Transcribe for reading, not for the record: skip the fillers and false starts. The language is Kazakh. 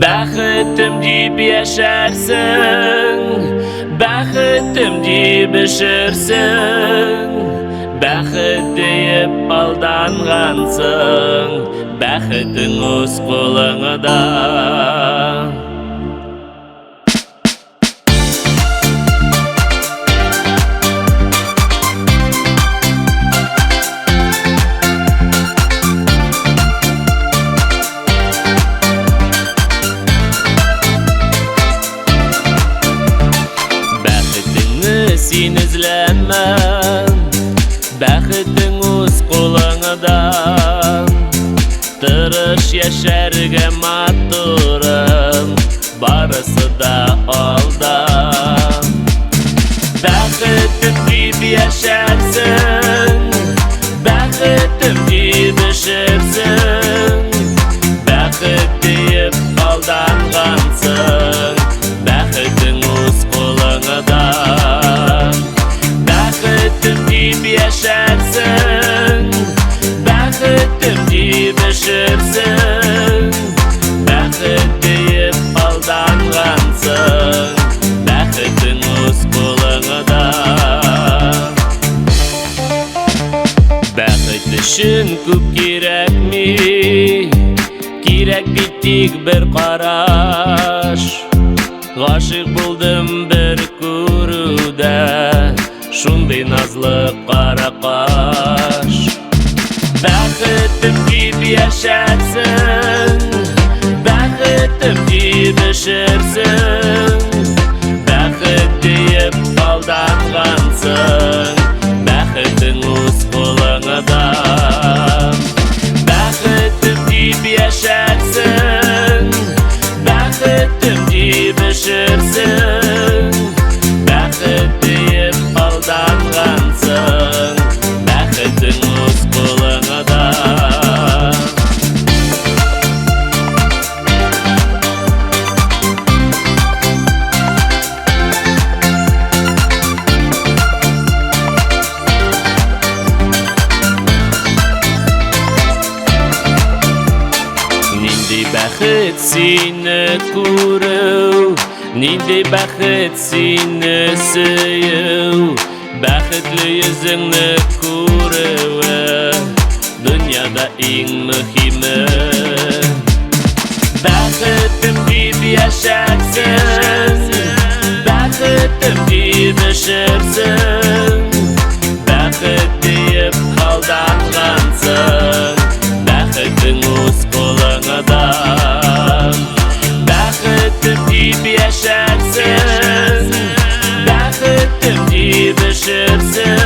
Бәхетім деп яшәрсің, бәхетім деп ішерсің, бәхет деп алданғансың, бәхетің өз қолыңда. Сен ізләмә, бәхетің өз қолыңда. Тырыш яшәргә матурым, барысы да алда. Бәхетім деп яшәрсің, бәхетім деп ішерсің, бәхет деп алданғансың, бәхетің өз қолыңда. Бәхетім деп яшәрсің, бәхетім деп ішерсің, бәхет деп алданғансың, бәхетің өз қолыңда. Бәхет үшін көп керек ме? Керек бит тек бір қараш. Ғашық болдым бір көрудә, шундай назлы қарақаш. Бәхетім деп яшәрсің, бәхетім деп ішерсің, бәхет деп алданғансың, бәхетің өз қолыңда. Бәхетім деп яшәрсің, бәхетім деп ішерсің, бәхет деп алданғансың, бәхетің өз қолыңда. Нинди бәхет сені күреу, нинди бәхет сені сөю, бәхетлі yüzіңні күреуі дүнияда ең мөһиме. Бәхетім деп яшәрсің, бәхетім деп ішерсің, бәхет деп алданғансың, бәхетің өз қолыңда. Бәхетім деп яшәрсің, бәхетім деп ішерсің,